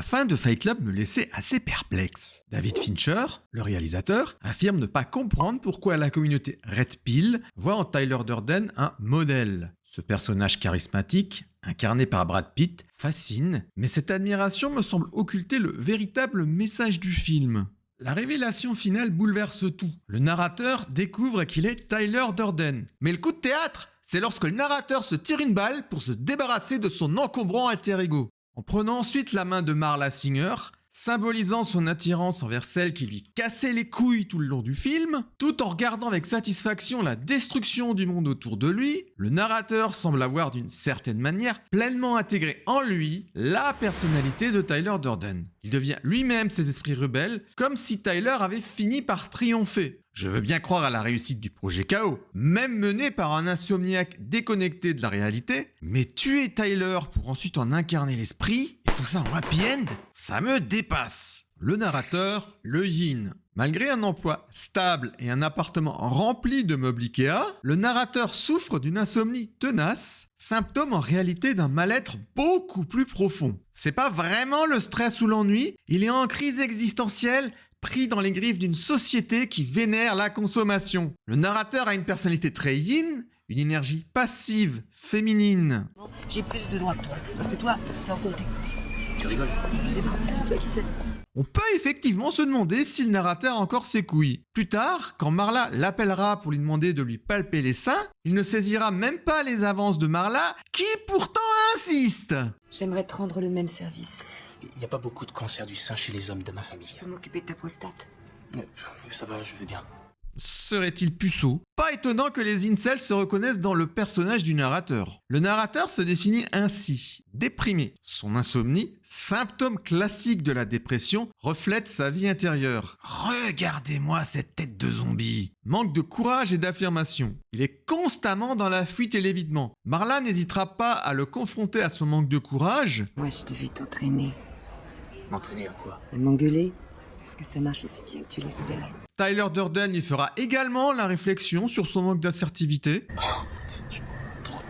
fin de Fight Club me laissait assez perplexe. David Fincher, le réalisateur, affirme ne pas comprendre pourquoi la communauté Red Pill voit en Tyler Durden un modèle. Ce personnage charismatique, incarné par Brad Pitt, fascine, mais cette admiration me semble occulter le véritable message du film. La révélation finale bouleverse tout. Le narrateur découvre qu'il est Tyler Durden. Mais le coup de théâtre, c'est lorsque le narrateur se tire une balle pour se débarrasser de son encombrant alter ego. En prenant ensuite la main de Marla Singer, symbolisant son attirance envers celle qui lui cassait les couilles tout le long du film, tout en regardant avec satisfaction la destruction du monde autour de lui, le narrateur semble avoir d'une certaine manière pleinement intégré en lui la personnalité de Tyler Durden. Il devient lui-même cet esprit rebelle, comme si Tyler avait fini par triompher. Je veux bien croire à la réussite du projet KO, même mené par un insomniaque déconnecté de la réalité, mais tuer Tyler pour ensuite en incarner l'esprit, et tout ça en happy end, ça me dépasse. Le narrateur, le yin. Malgré un emploi stable et un appartement rempli de meubles Ikea, le narrateur souffre d'une insomnie tenace, symptôme en réalité d'un mal-être beaucoup plus profond. C'est pas vraiment le stress ou l'ennui, il est en crise existentielle, pris dans les griffes d'une société qui vénère la consommation. Le narrateur a une personnalité très yin, une énergie passive, féminine. J'ai plus de droits que toi, parce que toi, t'es en côté. Tu rigoles? Je sais pas, c'est toi qui sais. On peut effectivement se demander si le narrateur a encore ses couilles. Plus tard, quand Marla l'appellera pour lui demander de lui palper les seins, il ne saisira même pas les avances de Marla, qui pourtant insiste. J'aimerais te rendre le même service. Il n'y a pas beaucoup de cancers du sein chez les hommes de ma famille. Je peux m'occuper de ta prostate. Ça va, je veux bien. Serait-il puceau? Pas étonnant que les incels se reconnaissent dans le personnage du narrateur. Le narrateur se définit ainsi. Déprimé. Son insomnie, symptôme classique de la dépression, reflète sa vie intérieure. Regardez-moi cette tête de zombie. Manque de courage et d'affirmation. Il est constamment dans la fuite et l'évitement. Marla n'hésitera pas à le confronter à son manque de courage. Moi, je te vis t'entraîner. M'entraîner à quoi? À m'engueuler. Est-ce que ça marche aussi bien que tu l'espérais? Tyler Durden lui fera également la réflexion sur son manque d'assertivité. Tu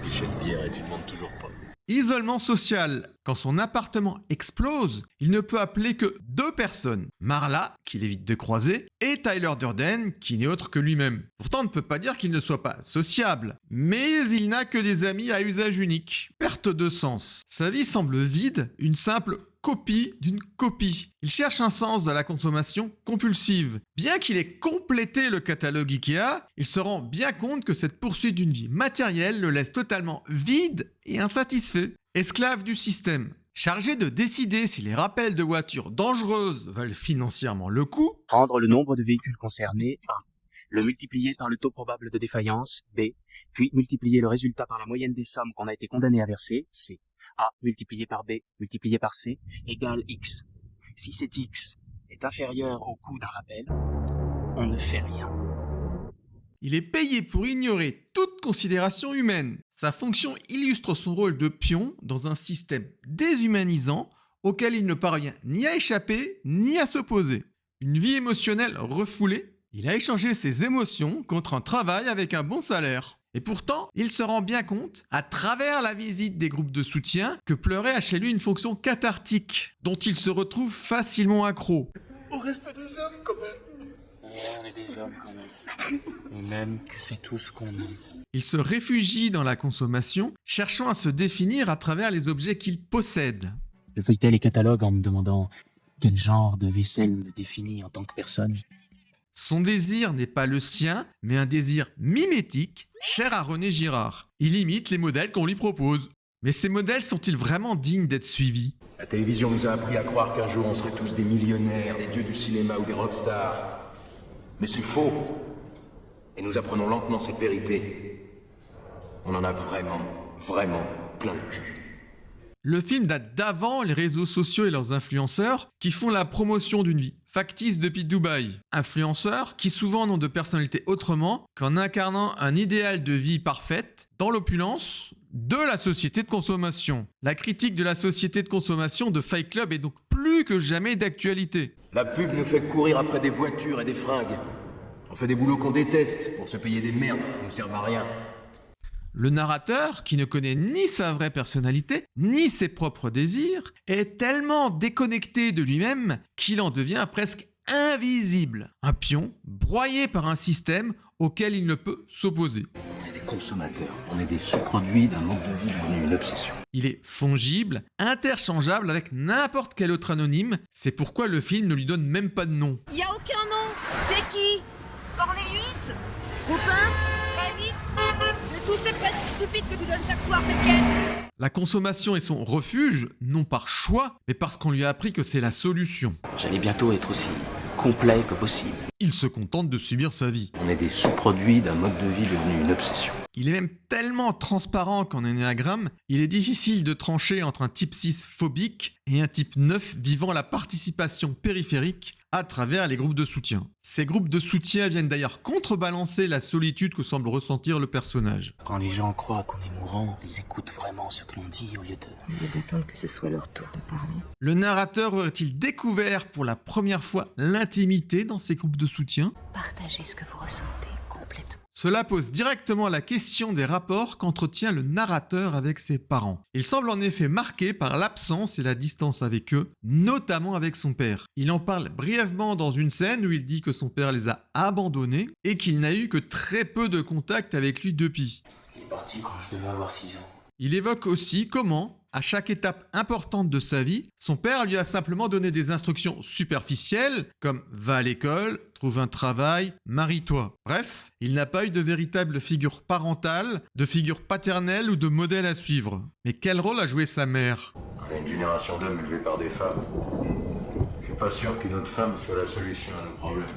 Michel Bière et tu demandes toujours pas. Isolement social. Quand son appartement explose, il ne peut appeler que 2 personnes. Marla, qu'il évite de croiser, et Tyler Durden, qui n'est autre que lui-même. Pourtant, on ne peut pas dire qu'il ne soit pas sociable. Mais il n'a que des amis à usage unique. Perte de sens. Sa vie semble vide, une simple copie d'une copie. Il cherche un sens dans la consommation compulsive. Bien qu'il ait complété le catalogue Ikea, il se rend bien compte que cette poursuite d'une vie matérielle le laisse totalement vide et insatisfait. Esclave du système. Chargé de décider si les rappels de voitures dangereuses valent financièrement le coup, Prendre le nombre de véhicules concernés, A. Le multiplier par le taux probable de défaillance, B. Puis multiplier le résultat par la moyenne des sommes qu'on a été condamné à verser, C. A multiplié par B multiplié par C égale X. Si cet X est inférieur au coût d'un rappel, on ne fait rien. il est payé pour ignorer toute considération humaine. Sa fonction illustre son rôle de pion dans un système déshumanisant auquel il ne parvient ni à échapper ni à s'opposer. Une vie émotionnelle refoulée, il a échangé ses émotions contre un travail avec un bon salaire. Et pourtant, il se rend bien compte, à travers la visite des groupes de soutien, que pleurer a chez lui une fonction cathartique, dont il se retrouve facilement accro. On reste des hommes quand même. Ouais, on est des hommes quand même. Et même que c'est tout ce qu'on est. Il se réfugie dans la consommation, cherchant à se définir à travers les objets qu'il possède. Je feuilletais les catalogues en me demandant quel genre de vaisselle me définit en tant que personne. Son désir n'est pas le sien, mais un désir mimétique, cher à René Girard. Il imite les modèles qu'on lui propose. Mais ces modèles sont-ils vraiment dignes d'être suivis? La télévision nous a appris à croire qu'un jour on serait tous des millionnaires, des dieux du cinéma ou des rockstars. Mais c'est faux. Et nous apprenons lentement cette vérité. On en a vraiment, vraiment plein le cul. Le film date d'avant les réseaux sociaux et leurs influenceurs qui font la promotion d'une vie factice depuis Dubaï. Influenceurs qui souvent n'ont de personnalité autrement qu'en incarnant un idéal de vie parfaite dans l'opulence de la société de consommation. La critique de la société de consommation de Fight Club est donc plus que jamais d'actualité. La pub nous fait courir après des voitures et des fringues. On fait des boulots qu'on déteste pour se payer des merdes qui nous servent à rien. Le narrateur, qui ne connaît ni sa vraie personnalité, ni ses propres désirs, est tellement déconnecté de lui-même qu'il en devient presque invisible. Un pion broyé par un système auquel il ne peut s'opposer. On est des consommateurs, on est des sous-produits d'un mode de vie devenu une obsession. Il est fongible, interchangeable avec n'importe quel autre anonyme, c'est pourquoi le film ne lui donne même pas de nom. Y a aucun nom. C'est qui? Cornelius? Coupin? Travis? De tous ces prénoms stupides que tu donnes chaque soir, c'est lequel? La consommation est son refuge, non par choix, mais parce qu'on lui a appris que c'est la solution. J'allais bientôt être aussi complet que possible. Il se contente de subir sa vie. On est des sous-produits d'un mode de vie devenu une obsession. Il est même tellement transparent qu'en énéagramme, il est difficile de trancher entre un type 6 phobique et un type 9 vivant la participation périphérique à travers les groupes de soutien. Ces groupes de soutien viennent d'ailleurs contrebalancer la solitude que semble ressentir le personnage. Quand les gens croient qu'on est mourant, ils écoutent vraiment ce que l'on dit au lieu de... Au lieu d'attendre que ce soit leur tour de parler. Le narrateur aurait-il découvert pour la première fois l'intimité dans ces groupes de soutien ? Partagez ce que vous ressentez complètement. Cela pose directement la question des rapports qu'entretient le narrateur avec ses parents. Il semble en effet marqué par l'absence et la distance avec eux, notamment avec son père. Il en parle brièvement dans une scène où il dit que son père les a abandonnés et qu'il n'a eu que très peu de contact avec lui depuis. Il est parti quand je devais avoir 6 ans. Il évoque aussi comment, à chaque étape importante de sa vie, son père lui a simplement donné des instructions superficielles comme « va à l'école »,« trouve un travail »,« marie-toi ». Bref, il n'a pas eu de véritable figure parentale, de figure paternelle ou de modèle à suivre. Mais quel rôle a joué sa mère ? On est une génération d'hommes élevés par des femmes. Je suis pas sûr qu'une autre femme soit la solution à nos problèmes.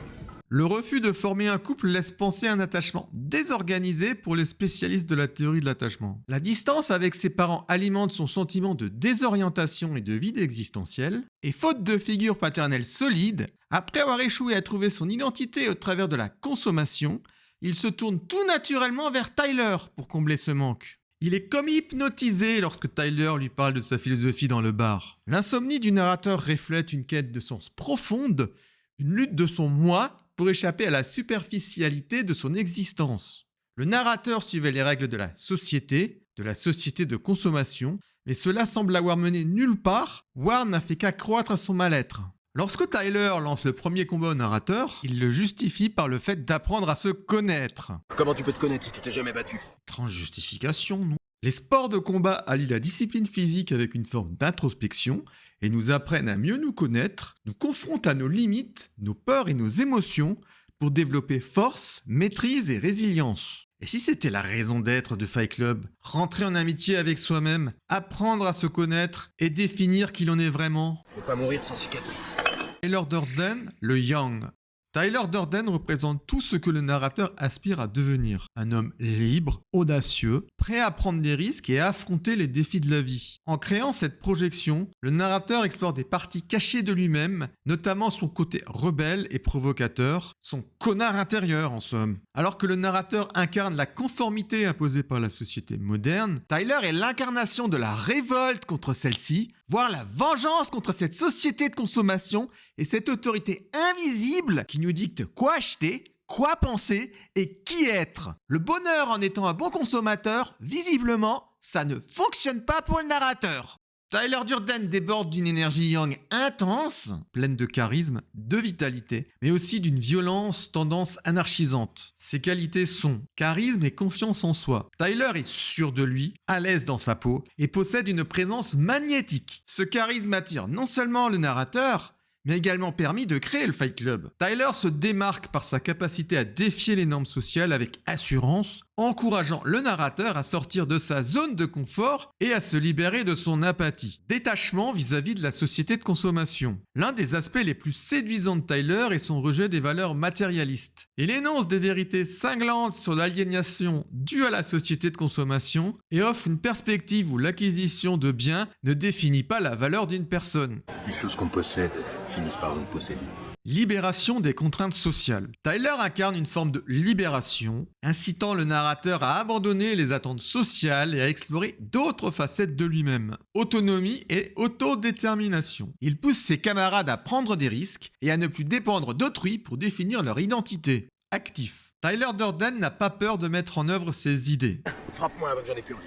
Le refus de former un couple laisse penser à un attachement désorganisé pour les spécialistes de la théorie de l'attachement. La distance avec ses parents alimente son sentiment de désorientation et de vide existentiel, et faute de figure paternelle solide, après avoir échoué à trouver son identité au travers de la consommation, il se tourne tout naturellement vers Tyler pour combler ce manque. Il est comme hypnotisé lorsque Tyler lui parle de sa philosophie dans le bar. L'insomnie du narrateur reflète une quête de sens profonde, une lutte de son moi pour échapper à la superficialité de son existence. Le narrateur suivait les règles de la société de consommation, mais cela semble l'avoir mené nulle part, voire n'a fait qu'accroître à son mal-être. Lorsque Tyler lance le premier combat au narrateur, il le justifie par le fait d'apprendre à se connaître. Comment tu peux te connaître si tu t'es jamais battu? Étrange justification, non ? Les sports de combat allient la discipline physique avec une forme d'introspection et nous apprennent à mieux nous connaître, nous confrontent à nos limites, nos peurs et nos émotions pour développer force, maîtrise et résilience. Et si c'était la raison d'être de Fight Club, rentrer en amitié avec soi-même, apprendre à se connaître et définir qui l'on est vraiment? Je veux pas mourir sans cicatrice. Tyler Durden, le Young. Tyler Durden représente tout ce que le narrateur aspire à devenir. Un homme libre, audacieux, prêt à prendre des risques et à affronter les défis de la vie. En créant cette projection, le narrateur explore des parties cachées de lui-même, notamment son côté rebelle et provocateur, son connard intérieur en somme. Alors que le narrateur incarne la conformité imposée par la société moderne, Tyler est l'incarnation de la révolte contre celle-ci, voire la vengeance contre cette société de consommation et cette autorité invisible qui nous dicte quoi acheter, quoi penser et qui être. Le bonheur en étant un bon consommateur, visiblement, ça ne fonctionne pas pour le narrateur. Tyler Durden déborde d'une énergie Young intense, pleine de charisme, de vitalité, mais aussi d'une violence tendance anarchisante. Ses qualités sont charisme et confiance en soi. Tyler est sûr de lui, à l'aise dans sa peau, et possède une présence magnétique. Ce charisme attire non seulement le narrateur, mais également permis de créer le Fight Club. Tyler se démarque par sa capacité à défier les normes sociales avec assurance, encourageant le narrateur à sortir de sa zone de confort et à se libérer de son apathie. Détachement vis-à-vis de la société de consommation. L'un des aspects les plus séduisants de Tyler est son rejet des valeurs matérialistes. Il énonce des vérités cinglantes sur l'aliénation due à la société de consommation et offre une perspective où l'acquisition de biens ne définit pas la valeur d'une personne. Les choses qu'on possède finissent par nous posséder. Libération des contraintes sociales. Tyler incarne une forme de libération, incitant le narrateur à abandonner les attentes sociales et à explorer d'autres facettes de lui-même. Autonomie et autodétermination. Il pousse ses camarades à prendre des risques et à ne plus dépendre d'autrui pour définir leur identité. Actif. Tyler Durden n'a pas peur de mettre en œuvre ses idées. Frappe-moi avant que j'en ai plus envie.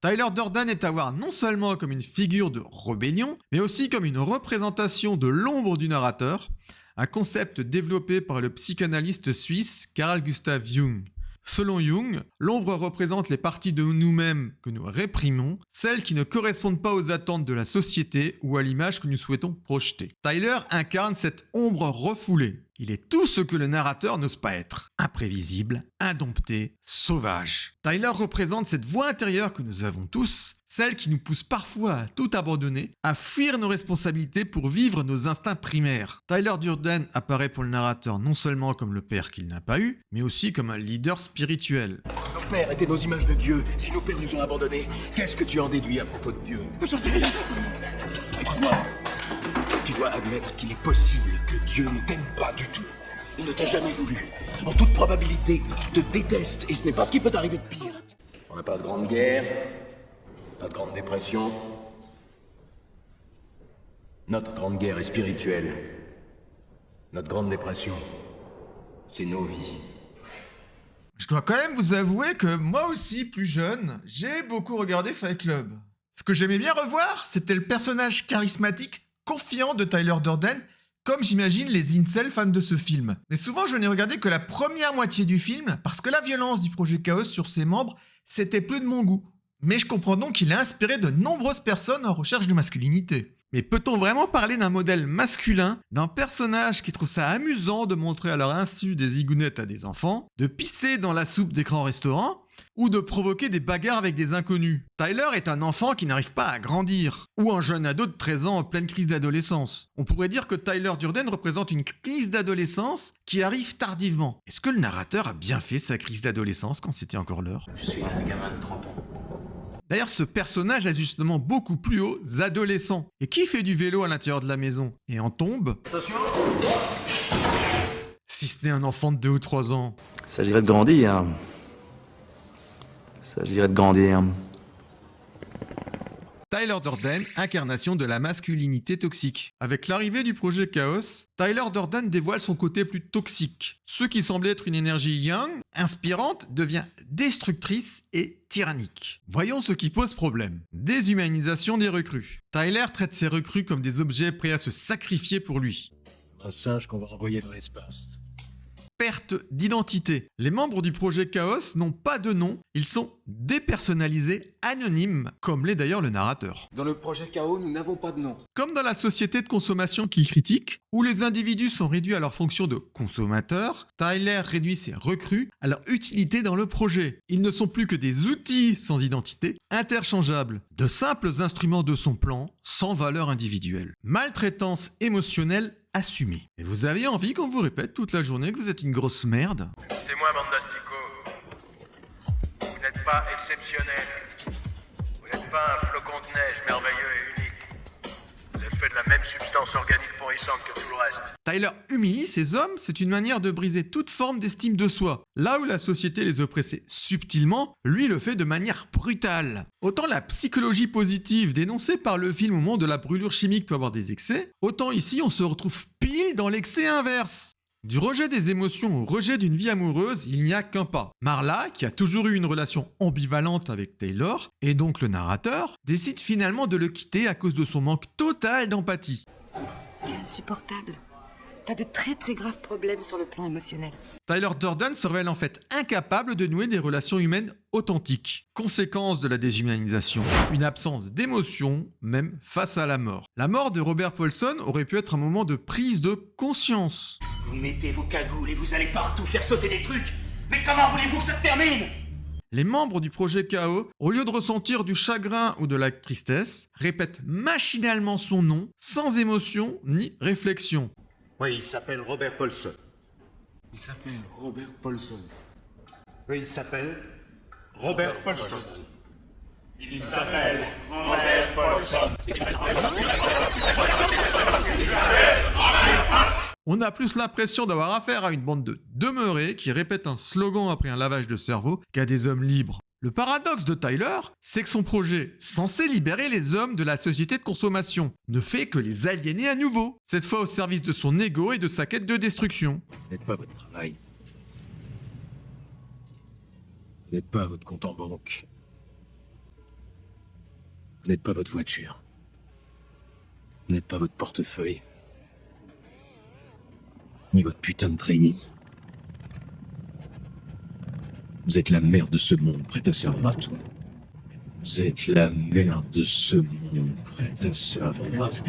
Tyler Durden est à voir non seulement comme une figure de rébellion, mais aussi comme une représentation de l'ombre du narrateur, un concept développé par le psychanalyste suisse Carl Gustav Jung. Selon Jung, l'ombre représente les parties de nous-mêmes que nous réprimons, celles qui ne correspondent pas aux attentes de la société ou à l'image que nous souhaitons projeter. Tyler incarne cette ombre refoulée. Il est tout ce que le narrateur n'ose pas être. Imprévisible, indompté, sauvage. Tyler représente cette voix intérieure que nous avons tous, celle qui nous pousse parfois à tout abandonner, à fuir nos responsabilités pour vivre nos instincts primaires. Tyler Durden apparaît pour le narrateur non seulement comme le père qu'il n'a pas eu, mais aussi comme un leader spirituel. Nos pères étaient nos images de Dieu. Si nos pères nous ont abandonnés, qu'est-ce que tu en déduis à propos de Dieu? J'en sais rien. Écoute-moi. Tu dois admettre qu'il est possible que Dieu ne t'aime pas du tout. Il ne t'a jamais voulu. En toute probabilité, il te déteste et ce n'est pas ce qui peut t'arriver de pire. On n'a pas de grande guerre, pas de grande dépression. Notre grande guerre est spirituelle. Notre grande dépression, c'est nos vies. Je dois quand même vous avouer que moi aussi, plus jeune, j'ai beaucoup regardé Fight Club. Ce que j'aimais bien revoir, c'était le personnage charismatique, confiant de Tyler Durden, comme j'imagine les incels fans de ce film. Mais souvent, je n'ai regardé que la première moitié du film, parce que la violence du projet Chaos sur ses membres, c'était plus de mon goût. Mais je comprends donc qu'il a inspiré de nombreuses personnes en recherche de masculinité. Mais peut-on vraiment parler d'un modèle masculin, d'un personnage qui trouve ça amusant de montrer à leur insu des zigounettes à des enfants, de pisser dans la soupe des grands restaurants, ou de provoquer des bagarres avec des inconnus? Tyler est un enfant qui n'arrive pas à grandir, ou un jeune ado de 13 ans en pleine crise d'adolescence. On pourrait dire que Tyler Durden représente une crise d'adolescence qui arrive tardivement. Est-ce que le narrateur a bien fait sa crise d'adolescence quand c'était encore l'heure? Je suis un gamin de 30 ans. D'ailleurs, ce personnage a justement beaucoup plu aux adolescents. Et qui fait du vélo à l'intérieur de la maison et en tombe? Attention. Si ce n'est un enfant de 2 ou 3 ans. Il s'agirait de grandir. Tyler Durden, incarnation de la masculinité toxique. Avec l'arrivée du projet Chaos, Tyler Durden dévoile son côté plus toxique. Ce qui semblait être une énergie yang, inspirante, devient destructrice et tyrannique. Voyons ce qui pose problème. Déshumanisation des recrues. Tyler traite ses recrues comme des objets prêts à se sacrifier pour lui. Un singe qu'on va renvoyer dans l'espace. Perte d'identité. Les membres du projet Chaos n'ont pas de nom, ils sont dépersonnalisés, anonymes, comme l'est d'ailleurs le narrateur. Dans le projet Chaos, nous n'avons pas de nom. Comme dans la société de consommation qu'il critique, où les individus sont réduits à leur fonction de consommateurs, Tyler réduit ses recrues à leur utilité dans le projet. Ils ne sont plus que des outils sans identité, interchangeables, de simples instruments de son plan, sans valeur individuelle. Maltraitance émotionnelle assumée. Et vous avez envie qu'on vous répète toute la journée que vous êtes une grosse merde? C'est moi, Bandastico. Vous n'êtes pas exceptionnel. Vous n'êtes pas un flocon de neige merveilleux et unique. Vous êtes fait de la même substance organique pourrissante que tout le reste. Tyler humilie ces hommes, c'est une manière de briser toute forme d'estime de soi. Là où la société les oppressait subtilement, lui le fait de manière brutale. Autant la psychologie positive dénoncée par le film au moment de la brûlure chimique peut avoir des excès, autant ici on se retrouve pile dans l'excès inverse. Du rejet des émotions au rejet d'une vie amoureuse, il n'y a qu'un pas. Marla, qui a toujours eu une relation ambivalente avec Taylor, et donc le narrateur, décide finalement de le quitter à cause de son manque total d'empathie. T'es insupportable. T'as de très très graves problèmes sur le plan émotionnel. Tyler Durden se révèle en fait incapable de nouer des relations humaines authentiques. Conséquence de la déshumanisation, une absence d'émotion, même face à la mort. La mort de Robert Paulson aurait pu être un moment de prise de conscience. Vous mettez vos cagoules et vous allez partout faire sauter des trucs. Mais comment voulez-vous que ça se termine? Les membres du projet KO, au lieu de ressentir du chagrin ou de la tristesse, répètent machinalement son nom, sans émotion ni réflexion. Oui, il s'appelle Robert Paulson. Il s'appelle Robert Paulson. Oui, il s'appelle Robert Paulson. Il s'appelle Robert Paulson. On a plus l'impression d'avoir affaire à une bande de demeurés qui répètent un slogan après un lavage de cerveau qu'à des hommes libres. Le paradoxe de Tyler, c'est que son projet, censé libérer les hommes de la société de consommation, ne fait que les aliéner à nouveau, cette fois au service de son ego et de sa quête de destruction. Vous n'êtes pas votre travail. Vous n'êtes pas votre compte en banque. Vous n'êtes pas votre voiture. Vous n'êtes pas votre portefeuille. Ni votre putain de treillis. Vous êtes la merde de ce monde, prête à servir à tout. Vous êtes la merde de ce monde, prête à servir à tout.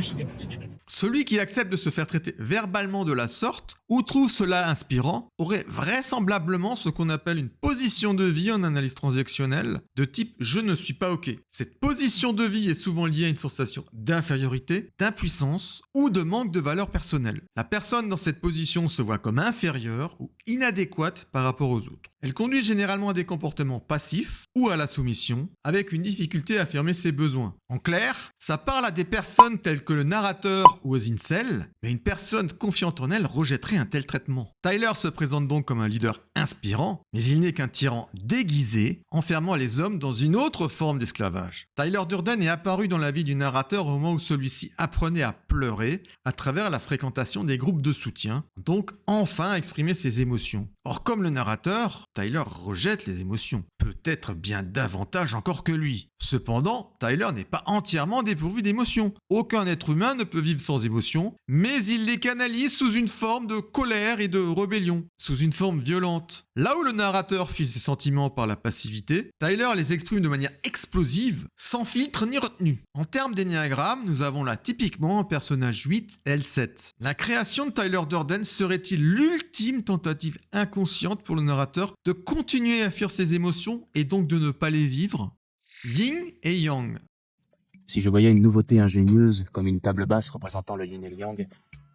Celui qui accepte de se faire traiter verbalement de la sorte, ou trouve cela inspirant, aurait vraisemblablement ce qu'on appelle une position de vie en analyse transactionnelle, de type « je ne suis pas OK ». Cette position de vie est souvent liée à une sensation d'infériorité, d'impuissance ou de manque de valeur personnelle. La personne dans cette position se voit comme inférieure ou inadéquate par rapport aux autres. Elle conduit généralement à des comportements passifs ou à la soumission, avec une difficulté à affirmer ses besoins. En clair, ça parle à des personnes telles que le narrateur ou aux incels, mais une personne confiante en elle rejetterait un tel traitement. Tyler se présente donc comme un leader inspirant, mais il n'est qu'un tyran déguisé, enfermant les hommes dans une autre forme d'esclavage. Tyler Durden est apparu dans la vie du narrateur au moment où celui-ci apprenait à pleurer à travers la fréquentation des groupes de soutien, donc enfin à exprimer ses émotions. Or, comme le narrateur, Tyler rejette les émotions, peut-être bien davantage encore que lui. Cependant, Tyler n'est pas entièrement dépourvu d'émotions. Aucun être humain ne peut vivre sans émotions, mais il les canalise sous une forme de colère et de rébellion, sous une forme violente. Là où le narrateur fuit ses sentiments par la passivité, Tyler les exprime de manière explosive, sans filtre ni retenue. En termes d'énéagramme, nous avons là typiquement un personnage 8L7. La création de Tyler Durden serait-il l'ultime tentative inconsciente pour le narrateur de continuer à fuir ses émotions et donc de ne pas les vivre? Yin et Yang. Si je voyais une nouveauté ingénieuse, comme une table basse représentant le yin et le yang,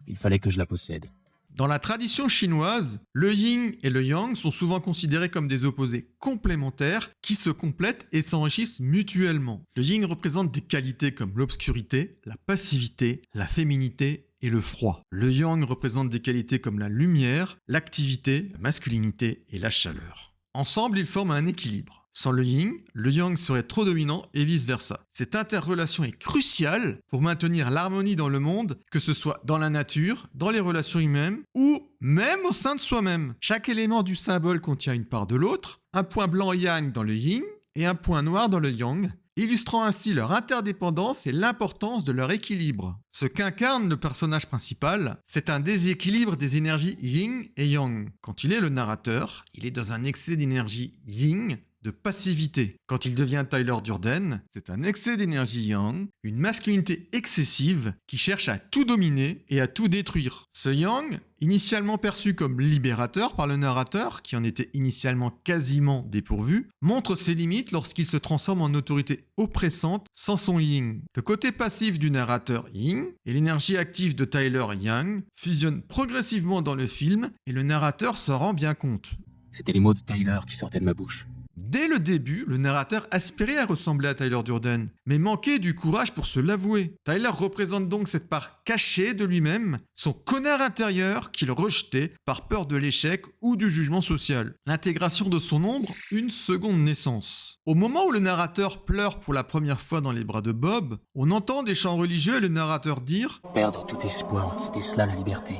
il fallait que je la possède. Dans la tradition chinoise, le yin et le yang sont souvent considérés comme des opposés complémentaires qui se complètent et s'enrichissent mutuellement. Le yin représente des qualités comme l'obscurité, la passivité, la féminité et le froid. Le yang représente des qualités comme la lumière, l'activité, la masculinité et la chaleur. Ensemble, ils forment un équilibre. Sans le yin, le yang serait trop dominant et vice-versa. Cette interrelation est cruciale pour maintenir l'harmonie dans le monde, que ce soit dans la nature, dans les relations humaines ou même au sein de soi-même. Chaque élément du symbole contient une part de l'autre, un point blanc yang dans le yin et un point noir dans le yang, illustrant ainsi leur interdépendance et l'importance de leur équilibre. Ce qu'incarne le personnage principal, c'est un déséquilibre des énergies yin et yang. Quand il est le narrateur, il est dans un excès d'énergie yin, de passivité. Quand il devient Tyler Durden, c'est un excès d'énergie yang, une masculinité excessive qui cherche à tout dominer et à tout détruire. Ce yang, initialement perçu comme libérateur par le narrateur, qui en était initialement quasiment dépourvu, montre ses limites lorsqu'il se transforme en autorité oppressante sans son yin. Le côté passif du narrateur yin et l'énergie active de Tyler yang fusionnent progressivement dans le film et le narrateur s'en rend bien compte. C'était les mots de Tyler qui sortaient de ma bouche. Dès le début, le narrateur aspirait à ressembler à Tyler Durden, mais manquait du courage pour se l'avouer. Tyler représente donc cette part cachée de lui-même, son connard intérieur qu'il rejetait par peur de l'échec ou du jugement social. L'intégration de son ombre, une seconde naissance. Au moment où le narrateur pleure pour la première fois dans les bras de Bob, on entend des chants religieux et le narrateur dire « Perdre tout espoir, c'était cela la liberté. »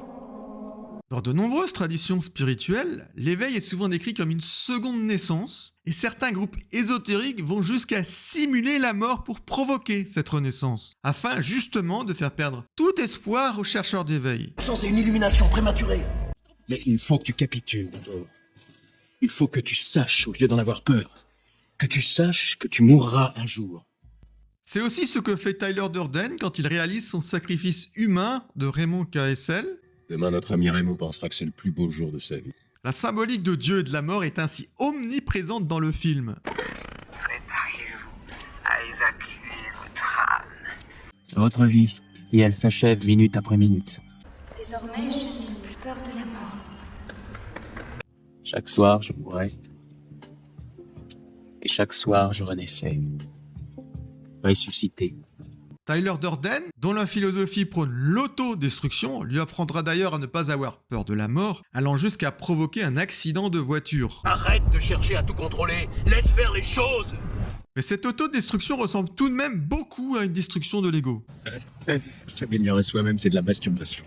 Dans de nombreuses traditions spirituelles, l'éveil est souvent décrit comme une seconde naissance, et certains groupes ésotériques vont jusqu'à simuler la mort pour provoquer cette renaissance, afin justement de faire perdre tout espoir aux chercheurs d'éveil. C'est une illumination prématurée. Mais il faut que tu capitules d'abord. Il faut que tu saches, au lieu d'en avoir peur, que tu saches que tu mourras un jour. C'est aussi ce que fait Tyler Durden quand il réalise son sacrifice humain de Raymond KSL. Demain, notre ami Raymond pensera que c'est le plus beau jour de sa vie. La symbolique de Dieu et de la mort est ainsi omniprésente dans le film. Préparez-vous à évacuer votre âme. C'est votre vie, et elle s'achève minute après minute. Désormais, je n'ai plus peur de la mort. Chaque soir, je mourais. Et chaque soir, je renaissais. Ressuscité. Tyler Durden, dont la philosophie prône l'autodestruction, lui apprendra d'ailleurs à ne pas avoir peur de la mort, allant jusqu'à provoquer un accident de voiture. Arrête de chercher à tout contrôler. Laisse faire les choses. Mais cette autodestruction ressemble tout de même beaucoup à une destruction de l'ego. S'améliorer soi-même, c'est de la masturbation.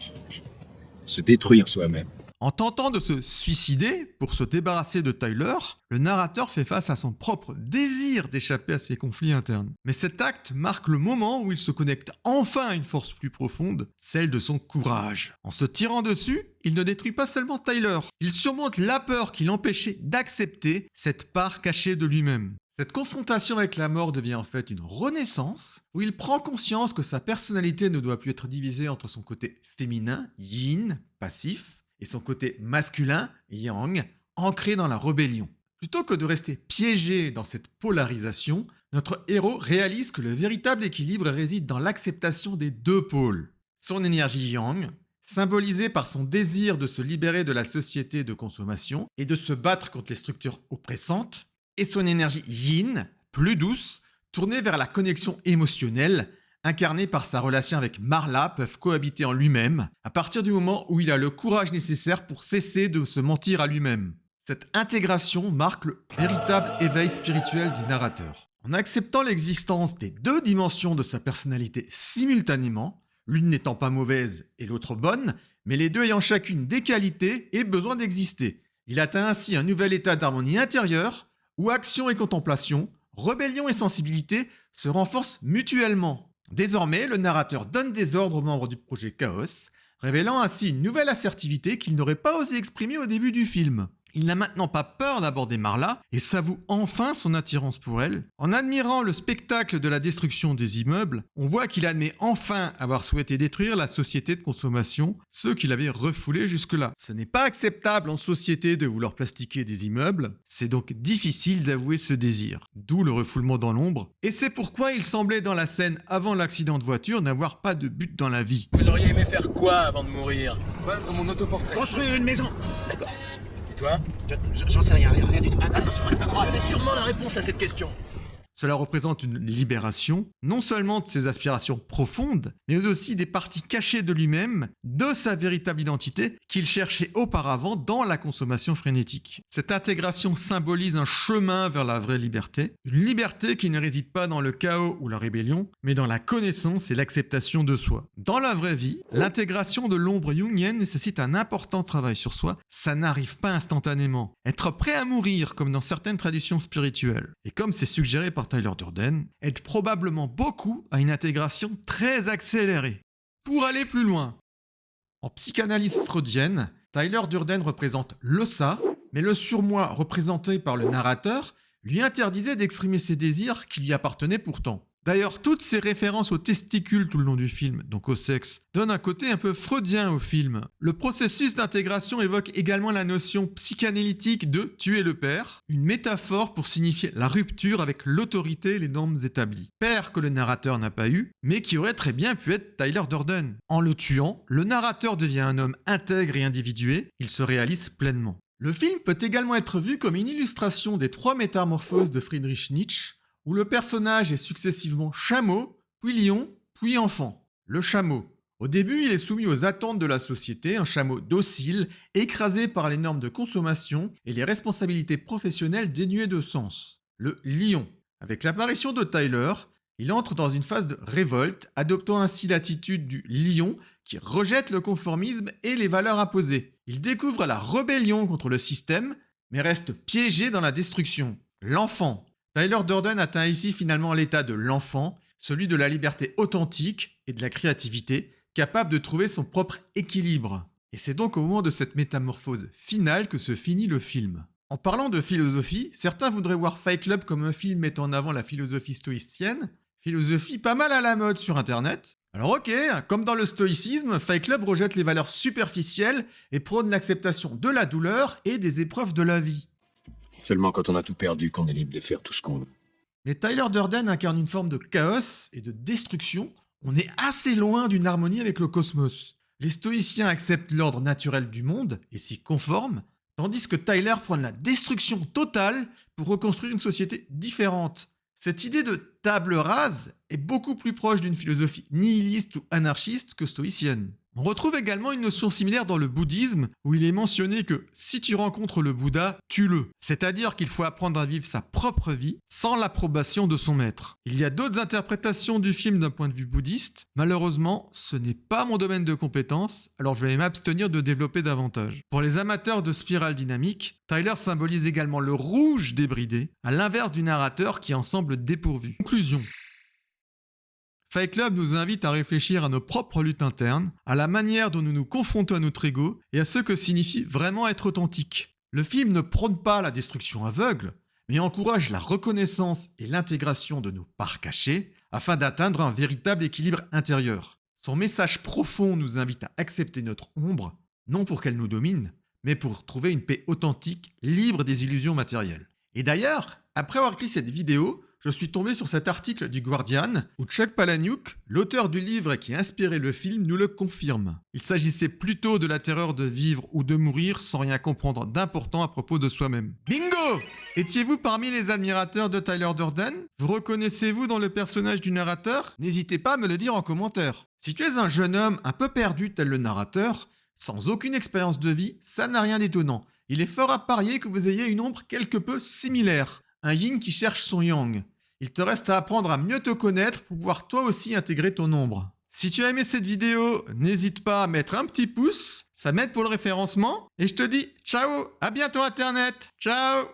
Se détruire soi-même. En tentant de se suicider pour se débarrasser de Tyler, le narrateur fait face à son propre désir d'échapper à ses conflits internes. Mais cet acte marque le moment où il se connecte enfin à une force plus profonde, celle de son courage. En se tirant dessus, il ne détruit pas seulement Tyler, il surmonte la peur qui l'empêchait d'accepter cette part cachée de lui-même. Cette confrontation avec la mort devient en fait une renaissance, où il prend conscience que sa personnalité ne doit plus être divisée entre son côté féminin, yin, passif, et son côté masculin, yang, ancré dans la rébellion. Plutôt que de rester piégé dans cette polarisation, notre héros réalise que le véritable équilibre réside dans l'acceptation des deux pôles. Son énergie yang, symbolisée par son désir de se libérer de la société de consommation et de se battre contre les structures oppressantes, et son énergie yin, plus douce, tournée vers la connexion émotionnelle, incarnée par sa relation avec Marla, peuvent cohabiter en lui-même, à partir du moment où il a le courage nécessaire pour cesser de se mentir à lui-même. Cette intégration marque le véritable éveil spirituel du narrateur. En acceptant l'existence des deux dimensions de sa personnalité simultanément, l'une n'étant pas mauvaise et l'autre bonne, mais les deux ayant chacune des qualités et besoin d'exister, il atteint ainsi un nouvel état d'harmonie intérieure, où action et contemplation, rébellion et sensibilité se renforcent mutuellement. Désormais, le narrateur donne des ordres aux membres du projet Chaos, révélant ainsi une nouvelle assertivité qu'il n'aurait pas osé exprimer au début du film. Il n'a maintenant pas peur d'aborder Marla et s'avoue enfin son attirance pour elle. En admirant le spectacle de la destruction des immeubles, on voit qu'il admet enfin avoir souhaité détruire la société de consommation, ceux qu'il avait refoulés jusque-là. Ce n'est pas acceptable en société de vouloir plastiquer des immeubles, c'est donc difficile d'avouer ce désir. D'où le refoulement dans l'ombre, et c'est pourquoi il semblait dans la scène avant l'accident de voiture n'avoir pas de but dans la vie. Vous auriez aimé faire quoi avant de mourir? Peindre mon autoportrait. Construire une maison. D'accord. Et toi? J'en sais rien du tout. Attention, reste à droite. Vous avez sûrement la réponse à cette question. Cela représente une libération, non seulement de ses aspirations profondes, mais aussi des parties cachées de lui-même, de sa véritable identité qu'il cherchait auparavant dans la consommation frénétique. Cette intégration symbolise un chemin vers la vraie liberté, une liberté qui ne réside pas dans le chaos ou la rébellion, mais dans la connaissance et l'acceptation de soi. Dans la vraie vie, l'intégration de l'ombre jungienne nécessite un important travail sur soi, ça n'arrive pas instantanément. Être prêt à mourir, comme dans certaines traditions spirituelles, et comme c'est suggéré par Tyler Durden, aide probablement beaucoup à une intégration très accélérée. Pour aller plus loin, en psychanalyse freudienne, Tyler Durden représente le ça, mais le surmoi représenté par le narrateur lui interdisait d'exprimer ses désirs qui lui appartenaient pourtant. D'ailleurs, toutes ces références aux testicules tout le long du film, donc au sexe, donnent un côté un peu freudien au film. Le processus d'intégration évoque également la notion psychanalytique de « tuer le père », une métaphore pour signifier la rupture avec l'autorité et les normes établies. Père que le narrateur n'a pas eu, mais qui aurait très bien pu être Tyler Durden. En le tuant, le narrateur devient un homme intègre et individué, il se réalise pleinement. Le film peut également être vu comme une illustration des 3 métamorphoses de Friedrich Nietzsche, où le personnage est successivement chameau, puis lion, puis enfant. Le chameau. Au début, il est soumis aux attentes de la société, un chameau docile, écrasé par les normes de consommation et les responsabilités professionnelles dénuées de sens. Le lion. Avec l'apparition de Tyler, il entre dans une phase de révolte, adoptant ainsi l'attitude du lion qui rejette le conformisme et les valeurs imposées. Il découvre la rébellion contre le système, mais reste piégé dans la destruction. L'enfant. Tyler Durden atteint ici finalement l'état de l'enfant, celui de la liberté authentique et de la créativité, capable de trouver son propre équilibre. Et c'est donc au moment de cette métamorphose finale que se finit le film. En parlant de philosophie, certains voudraient voir Fight Club comme un film mettant en avant la philosophie stoïcienne, philosophie pas mal à la mode sur internet. Alors ok, comme dans le stoïcisme, Fight Club rejette les valeurs superficielles et prône l'acceptation de la douleur et des épreuves de la vie. Seulement quand on a tout perdu qu'on est libre de faire tout ce qu'on veut. Mais Tyler Durden incarne une forme de chaos et de destruction. On est assez loin d'une harmonie avec le cosmos. Les stoïciens acceptent l'ordre naturel du monde et s'y conforment, tandis que Tyler prône la destruction totale pour reconstruire une société différente. Cette idée de table rase est beaucoup plus proche d'une philosophie nihiliste ou anarchiste que stoïcienne. On retrouve également une notion similaire dans le bouddhisme, où il est mentionné que si tu rencontres le Bouddha, tue-le. C'est-à-dire qu'il faut apprendre à vivre sa propre vie sans l'approbation de son maître. Il y a d'autres interprétations du film d'un point de vue bouddhiste. Malheureusement, ce n'est pas mon domaine de compétence, alors je vais m'abstenir de développer davantage. Pour les amateurs de spirale dynamique, Tyler symbolise également le rouge débridé, à l'inverse du narrateur qui en semble dépourvu. Conclusion. Fight Club nous invite à réfléchir à nos propres luttes internes, à la manière dont nous nous confrontons à notre ego et à ce que signifie vraiment être authentique. Le film ne prône pas la destruction aveugle, mais encourage la reconnaissance et l'intégration de nos parts cachées afin d'atteindre un véritable équilibre intérieur. Son message profond nous invite à accepter notre ombre, non pour qu'elle nous domine, mais pour trouver une paix authentique, libre des illusions matérielles. Et d'ailleurs, après avoir écrit cette vidéo, je suis tombé sur cet article du Guardian où Chuck Palahniuk, l'auteur du livre qui a inspiré le film, nous le confirme. Il s'agissait plutôt de la terreur de vivre ou de mourir sans rien comprendre d'important à propos de soi-même. Bingo! Étiez-vous parmi les admirateurs de Tyler Durden? Vous reconnaissez-vous dans le personnage du narrateur? N'hésitez pas à me le dire en commentaire. Si tu es un jeune homme un peu perdu tel le narrateur, sans aucune expérience de vie, ça n'a rien d'étonnant. Il est fort à parier que vous ayez une ombre quelque peu similaire. Un yin qui cherche son yang. Il te reste à apprendre à mieux te connaître pour pouvoir toi aussi intégrer ton ombre. Si tu as aimé cette vidéo, n'hésite pas à mettre un petit pouce, ça m'aide pour le référencement. Et je te dis ciao, à bientôt Internet, ciao.